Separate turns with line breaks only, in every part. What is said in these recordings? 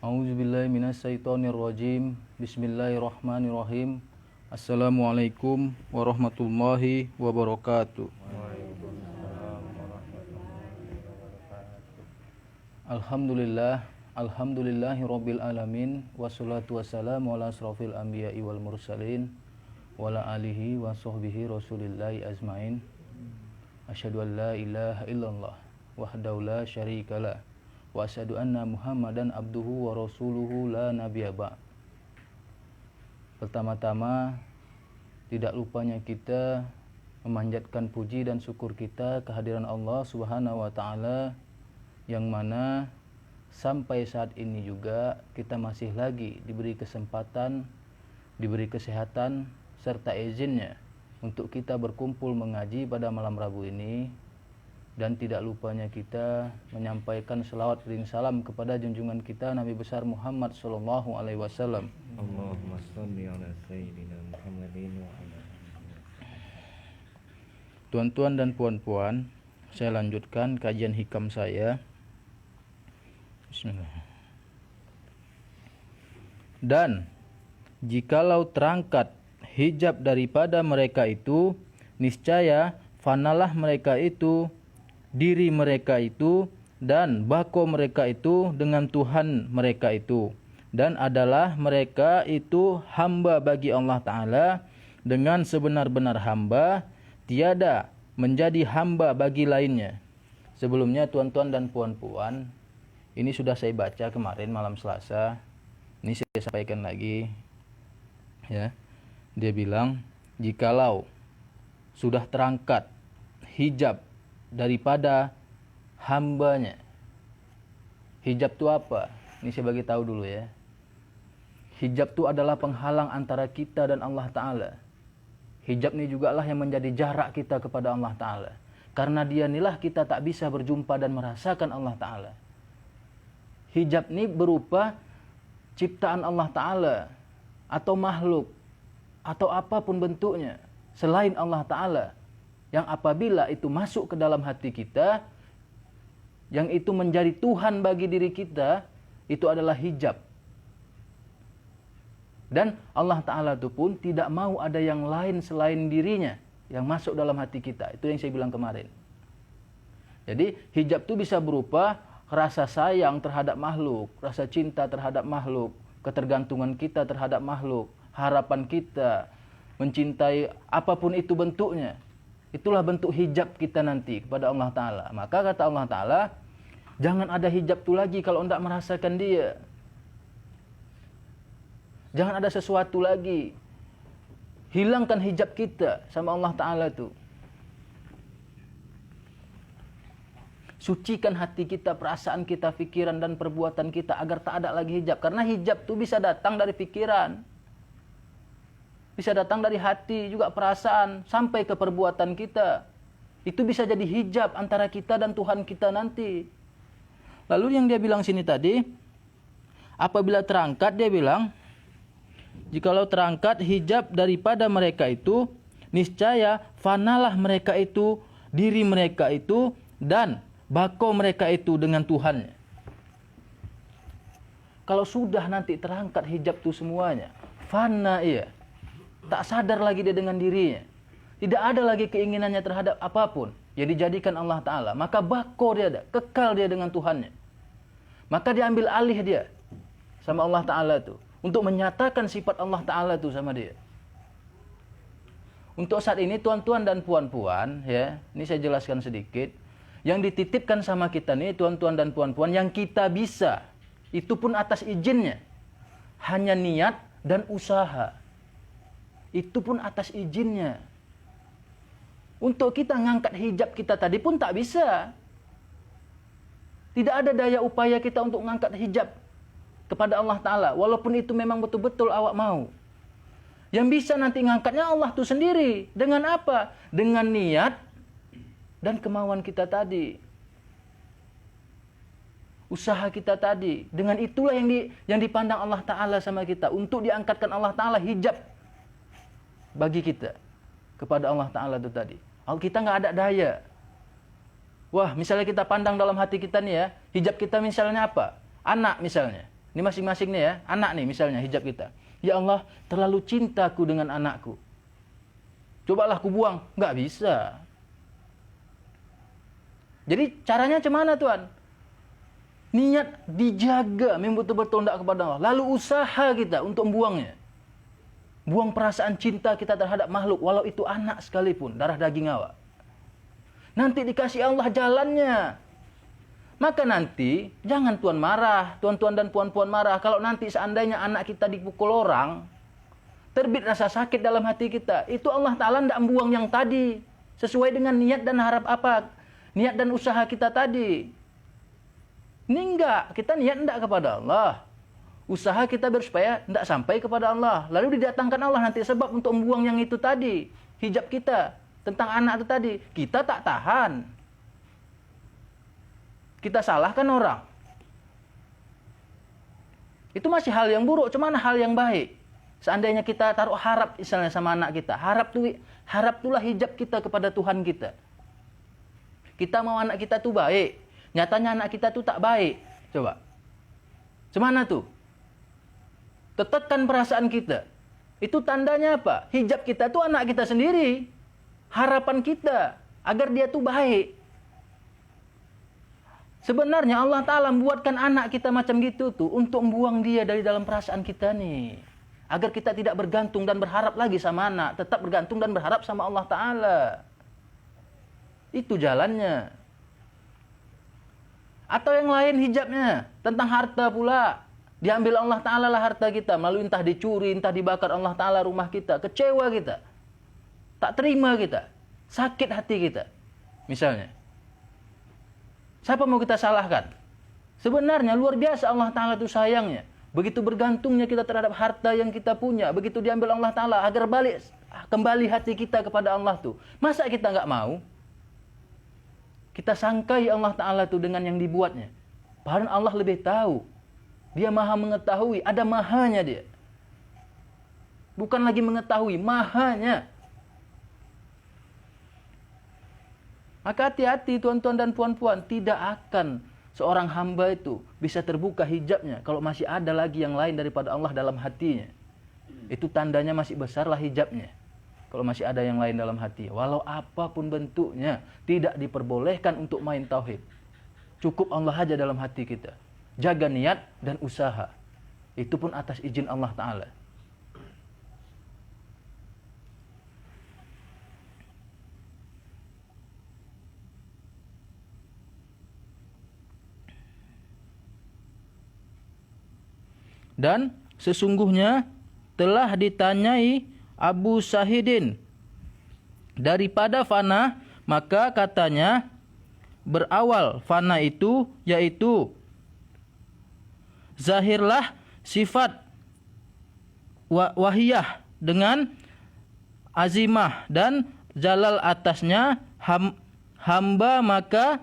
A'udzubillahi minasyaitonirrajim. Bismillahirrahmanirrahim. Assalamualaikum warahmatullahi wabarakatuh. Alhamdulillah, alhamdulillahi rabbil alamin, wassalatu wassalamu ala asrafil anbiya'i wal mursalin wa ala alihi wa sahbihi rasulillahi azmain. Asyhadu an la ilaha illallah wahdahu la syarikalah wa asyhadu anna Muhammadan abduhu wa rasuluhu la nabiyya ba'. Pertama-tama, tidak lupanya kita memanjatkan puji dan syukur kita kehadiran Allah Subhanahu wa taala, yang mana sampai saat ini juga kita masih lagi diberi kesempatan, diberi kesehatan serta izinnya untuk kita berkumpul mengaji pada malam Rabu ini. Dan tidak lupanya kita menyampaikan selawat dan salam kepada junjungan kita Nabi besar Muhammad sallallahu alaihi wasallam.
Allahumma shalli ala sayyidina Muhammadin wa ala
Tuan-tuan dan puan-puan, saya lanjutkan kajian hikam saya. Bismillah. Dan jikalau terangkat hijab daripada mereka itu, niscaya fanalah mereka itu, diri mereka itu, dan bako mereka itu dengan Tuhan mereka itu, dan adalah mereka itu hamba bagi Allah Ta'ala dengan sebenar-benar hamba, tiada menjadi hamba bagi lainnya. Sebelumnya tuan-tuan dan puan-puan, ini sudah saya baca kemarin malam Selasa, ini saya sampaikan lagi ya. Dia bilang, jikalau sudah terangkat hijab daripada hambanya. Hijab itu apa? Ini saya bagi tahu dulu ya. Hijab itu adalah penghalang antara kita dan Allah Ta'ala. Hijab ini juga lah yang menjadi jarak kita kepada Allah Ta'ala. Karena dia inilah kita tak bisa berjumpa dan merasakan Allah Ta'ala. Hijab ini berupa ciptaan Allah Ta'ala atau makhluk atau apapun bentuknya selain Allah Ta'ala, yang apabila itu masuk ke dalam hati kita, yang itu menjadi Tuhan bagi diri kita, itu adalah hijab. Dan Allah Ta'ala itu pun tidak mau ada yang lain selain dirinya yang masuk dalam hati kita. Itu yang saya bilang kemarin. Jadi hijab itu bisa berupa rasa sayang terhadap makhluk, rasa cinta terhadap makhluk, ketergantungan kita terhadap makhluk, harapan kita mencintai apapun itu bentuknya. Itulah bentuk hijab kita nanti kepada Allah Ta'ala. Maka kata Allah Ta'ala, jangan ada hijab itu lagi kalau tidak merasakan dia. Jangan ada sesuatu lagi. Hilangkan hijab kita sama Allah Ta'ala itu. Sucikan hati kita, perasaan kita, pikiran dan perbuatan kita agar tak ada lagi hijab. Karena hijab itu bisa datang dari pikiran, bisa datang dari hati, juga perasaan, sampai ke perbuatan kita. Itu bisa jadi hijab antara kita dan Tuhan kita nanti. Lalu yang dia bilang sini tadi, apabila terangkat, dia bilang, jikalau terangkat hijab daripada mereka itu, niscaya fanalah mereka itu, diri mereka itu, dan bako mereka itu dengan Tuhannya. Kalau sudah nanti terangkat hijab itu semuanya, fana ia. Tak sadar lagi dia dengan dirinya. Tidak ada lagi keinginannya terhadap apapun yang dijadikan Allah Ta'ala. Maka bako dia ada, kekal dia dengan Tuhannya. Maka diambil alih dia sama Allah Ta'ala itu, untuk menyatakan sifat Allah Ta'ala itu sama dia. Untuk saat ini tuan-tuan dan puan-puan, ya, ini saya jelaskan sedikit. Yang dititipkan sama kita nih tuan-tuan dan puan-puan, yang kita bisa, itu pun atas izinnya. Hanya niat dan usaha. Itu pun atas izinnya. Untuk kita ngangkat hijab kita tadi pun tak bisa. Tidak ada daya upaya kita untuk ngangkat hijab kepada Allah Ta'ala. Walaupun itu memang betul-betul awak mau. Yang bisa nanti ngangkatnya Allah itu sendiri. Dengan apa? Dengan niat dan kemauan kita tadi. Usaha kita tadi. Dengan itulah yang dipandang Allah Ta'ala sama kita. Untuk diangkatkan Allah Ta'ala hijab bagi kita kepada Allah Ta'ala itu tadi. Kita nggak ada daya. Wah, misalnya kita pandang dalam hati kita nih ya, hijab kita misalnya apa? Anak misalnya. Ini masing-masing nih ya, anak nih misalnya hijab kita. Ya Allah, terlalu cintaku dengan anakku. Cobalah ku buang. Nggak bisa. Jadi caranya cemana Tuhan? Niat dijaga, memang betul-betul tidak kepada Allah. Lalu usaha kita untuk membuangnya. Buang perasaan cinta kita terhadap makhluk, walau itu anak sekalipun, darah daging awak. Nanti dikasih Allah jalannya. Maka nanti, jangan Tuhan marah, tuan-tuan dan puan-puan marah. Kalau nanti seandainya anak kita dipukul orang, terbit rasa sakit dalam hati kita. Itu Allah Ta'ala tidak membuang yang tadi. Sesuai dengan niat dan harap apa? Niat dan usaha kita tadi. Ini enggak, kita niat enggak kepada Allah. Usaha kita supaya enggak sampai kepada Allah. Lalu didatangkan Allah nanti sebab untuk membuang yang itu tadi. Hijab kita, tentang anak itu tadi. Kita tak tahan. Kita salahkan orang. Itu masih hal yang buruk, cuman hal yang baik. Seandainya kita taruh harap misalnya sama anak kita. Harap itulah hijab kita kepada Tuhan kita. Kita mau anak kita tuh baik. Nyatanya anak kita tuh tak baik. Coba. Cemana tuh? Tetekkan perasaan kita. Itu tandanya apa? Hijab kita tuh anak kita sendiri. Harapan kita. Agar dia tuh baik. Sebenarnya Allah Ta'ala membuatkan anak kita macam gitu tuh. Untuk membuang dia dari dalam perasaan kita nih. Agar kita tidak bergantung dan berharap lagi sama anak. Tetap bergantung dan berharap sama Allah Ta'ala. Itu jalannya. Atau yang lain hijabnya. Tentang harta pula. Diambil Allah Ta'ala lah harta kita. Melalui entah dicuri, entah dibakar Allah Ta'ala rumah kita. Kecewa kita. Tak terima kita. Sakit hati kita. Misalnya. Siapa mau kita salahkan? Sebenarnya luar biasa Allah Ta'ala itu sayangnya. Begitu bergantungnya kita terhadap harta yang kita punya. Begitu diambil Allah Ta'ala agar balik kembali hati kita kepada Allah tuh. Masa kita nggak mau? Kita sangkai Allah Ta'ala itu dengan yang dibuatnya. Padahal Allah lebih tahu. Dia maha mengetahui. Ada mahanya dia. Bukan lagi mengetahui. Mahanya. Maka hati-hati tuan-tuan dan puan-puan. Tidak akan seorang hamba itu bisa terbuka hijabnya. Kalau masih ada lagi yang lain daripada Allah dalam hatinya. Itu tandanya masih besarlah hijabnya. Kalau masih ada yang lain dalam hati. Walau apapun bentuknya. Tidak diperbolehkan untuk main tauhid. Cukup Allah aja dalam hati kita. Jaga niat dan usaha. Itu pun atas izin Allah Ta'ala. Dan sesungguhnya telah ditanyai Abu Sahidin daripada fana, maka katanya berawal fana itu yaitu zahirlah sifat wahiyah dengan azimah dan jalal atasnya hamba maka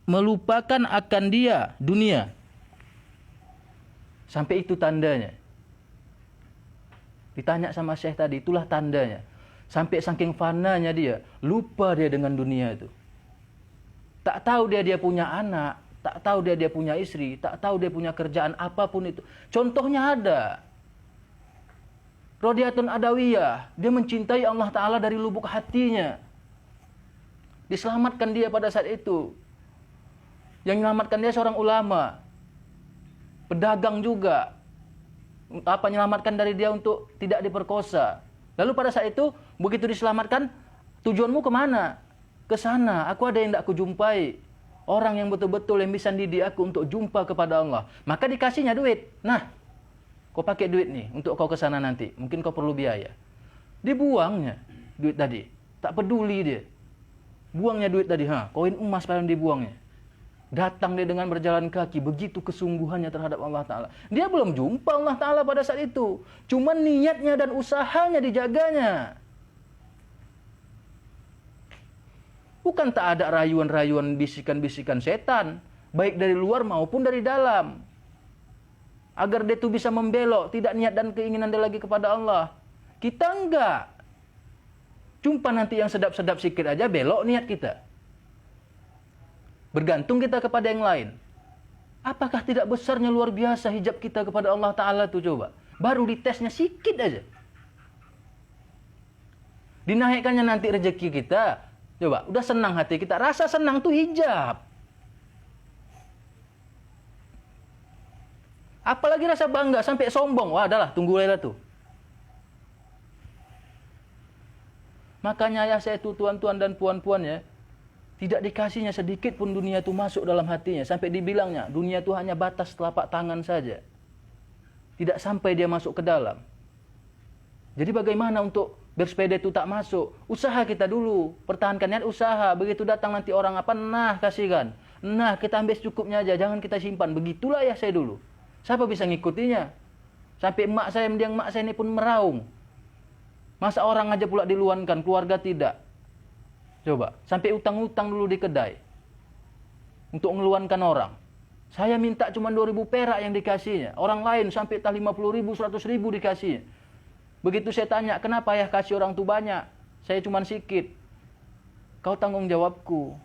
melupakan akan dia dunia. Sampai itu tandanya. Ditanya sama Syekh tadi, itulah tandanya. Sampai saking fananya dia, lupa dia dengan dunia itu. Tak tahu dia punya anak, tak tahu dia punya istri, tak tahu dia punya kerjaan apapun itu. Contohnya ada. Rodiatun Adawiyah, dia mencintai Allah Ta'ala dari lubuk hatinya. Diselamatkan dia pada saat itu. Yang menyelamatkan dia seorang ulama. Pedagang juga. Menyelamatkan dari dia untuk tidak diperkosa. Lalu pada saat itu, begitu diselamatkan, tujuanmu kemana? Ke sana, aku ada yang tidak aku jumpai. Orang yang betul-betul yang bisa didik aku untuk jumpa kepada Allah. Maka dikasihnya duit. Nah, kau pakai duit nih untuk kau ke sana nanti. Mungkin kau perlu biaya. Dibuangnya duit tadi. Tak peduli dia. Buangnya duit tadi. Koin emas pada dibuangnya. Datang dia dengan berjalan kaki. Begitu kesungguhannya terhadap Allah Ta'ala. Dia belum jumpa Allah Ta'ala pada saat itu. Cuma niatnya dan usahanya dijaganya. Bukan tak ada rayuan-rayuan bisikan-bisikan setan. Baik dari luar maupun dari dalam. Agar dia itu bisa membelok. Tidak niat dan keinginan dia lagi kepada Allah. Kita enggak. Jumpa nanti yang sedap-sedap sikit aja belok niat kita. Bergantung kita kepada yang lain. Apakah tidak besarnya luar biasa hijab kita kepada Allah Ta'ala tuh coba. Baru ditesnya sikit aja. Dinaikkannya nanti rezeki kita. Coba, udah senang hati kita. Rasa senang tuh hijab. Apalagi rasa bangga sampai sombong. Wah, adalah tunggu lela tuh. Makanya ya saya tuh tuan-tuan dan puan-puan ya, tidak dikasihnya sedikit pun dunia itu masuk dalam hatinya. Sampai dibilangnya dunia itu hanya batas telapak tangan saja. Tidak sampai dia masuk ke dalam. Jadi bagaimana untuk bersepeda itu tak masuk? Usaha kita dulu, pertahankan niat usaha. Begitu datang nanti orang apa, nah kasihkan. Nah kita ambil secukupnya aja, jangan kita simpan. Begitulah ya saya dulu. Siapa bisa ngikutinya? Sampai emak saya, mendiang emak saya ini pun meraung. Masa orang aja pula diluankan, keluarga tidak. Coba, sampai utang-utang dulu di kedai. Untuk ngeluankan orang. Saya minta cuma 2.000 perak yang dikasihnya. Orang lain sampai 50.000, 100.000 dikasihnya. Begitu saya tanya, kenapa ya kasih orang tuh banyak? Saya cuma sikit. Kau tanggung jawabku.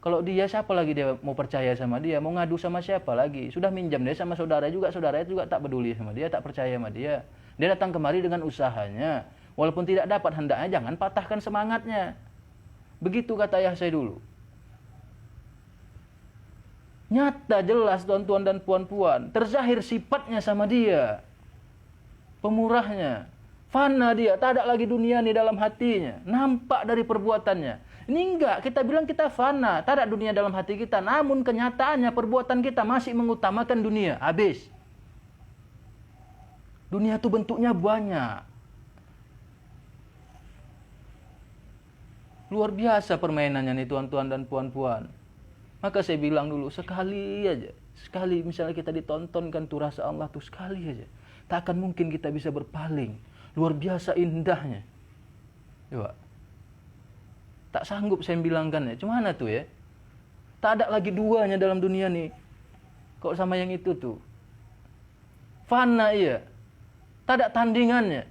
Kalau dia, siapa lagi dia mau percaya sama dia? Mau ngadu sama siapa lagi? Sudah minjam dia sama saudaranya juga tak peduli sama dia, tak percaya sama dia. Dia datang kemari dengan usahanya. Walaupun tidak dapat hendaknya, jangan patahkan semangatnya. Begitu kata ayah saya dulu. Nyata jelas tuan-tuan dan puan-puan. Terzahir sifatnya sama dia. Pemurahnya. Fana dia. Tak ada lagi dunia di dalam hatinya. Nampak dari perbuatannya. Ini enggak. Kita bilang kita fana. Tak ada dunia dalam hati kita. Namun kenyataannya perbuatan kita masih mengutamakan dunia. Habis. Dunia itu bentuknya banyak. Luar biasa permainannya nih tuan-tuan dan puan-puan. Maka saya bilang dulu, sekali aja. Sekali misalnya kita ditontonkan tuh rasa Allah tuh sekali aja. Tak akan mungkin kita bisa berpaling. Luar biasa indahnya. Coba. Tak sanggup saya bilangkan ya. Cuma tuh ya. Tak ada lagi duanya dalam dunia nih. Kok sama yang itu tuh. Fana iya. Tak ada tandingannya.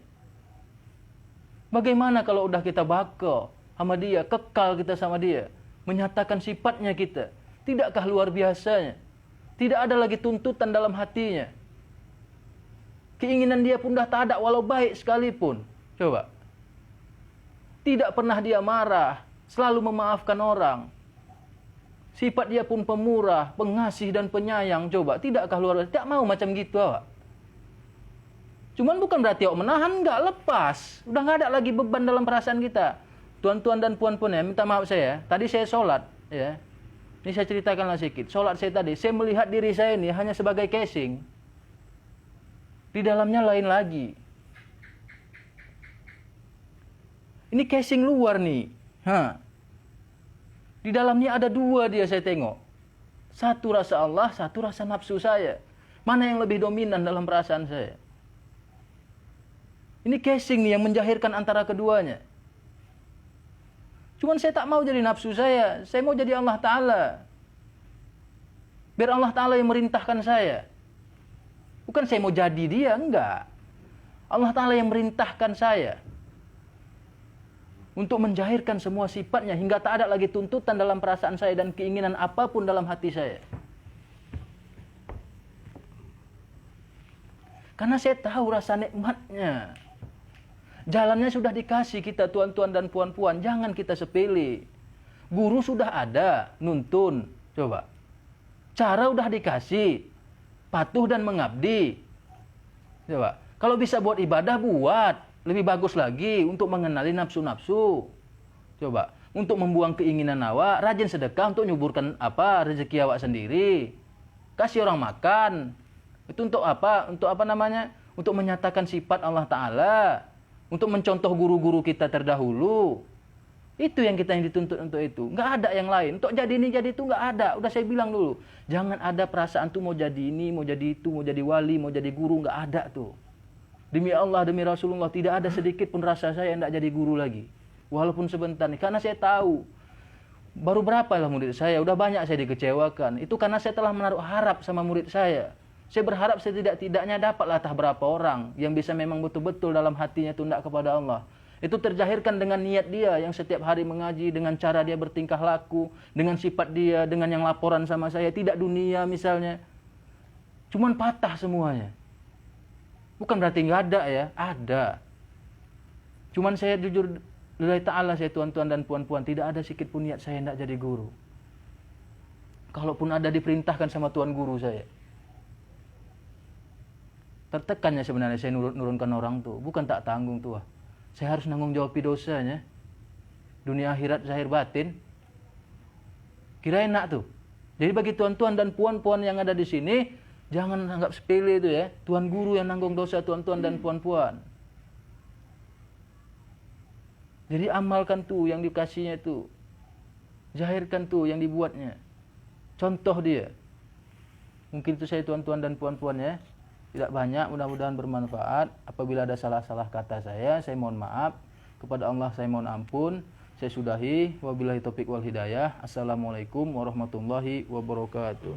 Bagaimana kalau udah kita bakal sama dia, kekal kita sama dia, menyatakan sifatnya kita, tidakkah luar biasanya? Tidak ada lagi tuntutan dalam hatinya. Keinginan dia pun dah tak ada walau baik sekalipun. Coba. Tidak pernah dia marah, selalu memaafkan orang. Sifat dia pun pemurah, pengasih dan penyayang. Coba, tidakkah luar biasa? Tidak mau macam gitu awak. Cuman bukan berarti awak menahan, enggak, lepas. Udah enggak ada lagi beban dalam perasaan kita. Tuan-tuan dan puan-puan ya, minta maaf saya. Tadi saya sholat, ya. Ini saya ceritakanlah sedikit. Sholat saya tadi, saya melihat diri saya ini hanya sebagai casing. Di dalamnya lain lagi. Ini casing luar nih. Di dalamnya ada dua dia saya tengok. Satu rasa Allah, satu rasa nafsu saya. Mana yang lebih dominan dalam perasaan saya? Ini casing nih yang menjahirkan antara keduanya. Cuman saya tak mau jadi nafsu saya mau jadi Allah Ta'ala. Biar Allah Ta'ala yang merintahkan saya. Bukan saya mau jadi dia, enggak. Allah Ta'ala yang merintahkan saya. Untuk menjahirkan semua sifatnya hingga tak ada lagi tuntutan dalam perasaan saya dan keinginan apapun dalam hati saya. Karena saya tahu rasa nikmatnya. Jalannya sudah dikasih kita tuan-tuan dan puan-puan. Jangan kita sepele. Guru sudah ada, nuntun. Coba. Cara udah dikasih. Patuh dan mengabdi. Coba. Kalau bisa buat ibadah, buat. Lebih bagus lagi untuk mengenali nafsu-nafsu. Coba. Untuk membuang keinginan awak, rajin sedekah untuk nyuburkan rezeki awak sendiri. Kasih orang makan. Itu untuk apa? Untuk apa namanya? Untuk menyatakan sifat Allah Ta'ala. Untuk mencontoh guru-guru kita terdahulu. Itu yang kita yang dituntut untuk itu. Nggak ada yang lain. Untuk jadi ini, jadi itu nggak ada. Udah saya bilang dulu. Jangan ada perasaan tuh mau jadi ini, mau jadi itu, mau jadi wali, mau jadi guru. Nggak ada tuh. Demi Allah, demi Rasulullah, tidak ada sedikit pun rasa saya yang nggak jadi guru lagi. Walaupun sebentar nih. Karena saya tahu. Baru berapa lah murid saya. Udah banyak saya dikecewakan. Itu karena saya telah menaruh harap sama murid saya. Saya berharap setidak-tidaknya dapatlah entah berapa orang yang bisa memang betul-betul dalam hatinya tunduk kepada Allah. Itu terjahirkan dengan niat dia yang setiap hari mengaji, dengan cara dia bertingkah laku, dengan sifat dia, dengan yang laporan sama saya, tidak dunia misalnya. Cuman patah semuanya. Bukan berarti nggak ada ya, ada. Cuman saya jujur, lillahi ta'ala saya tuan-tuan dan puan-puan, tidak ada sedikit pun niat saya tidak jadi guru. Kalaupun ada diperintahkan sama tuan guru saya. Tertekannya sebenarnya saya nurunkan orang tuh, bukan tak tanggung tuh. Saya harus nanggung jawab dosanya. Dunia akhirat zahir batin. Kira enak tuh. Jadi bagi tuan-tuan dan puan-puan yang ada di sini, jangan anggap sepele itu ya. Tuan guru yang nanggung dosa tuan-tuan dan puan-puan. Jadi amalkan tuh yang dikasihnya tuh. Zahirkan tuh yang dibuatnya. Contoh dia. Mungkin itu saya tuan-tuan dan puan-puan ya. Tidak banyak, mudah-mudahan bermanfaat. Apabila ada salah-salah kata saya mohon maaf. Kepada Allah saya mohon ampun. Saya sudahi. Wabillahi taufiq wal hidayah. Assalamualaikum warahmatullahi wabarakatuh.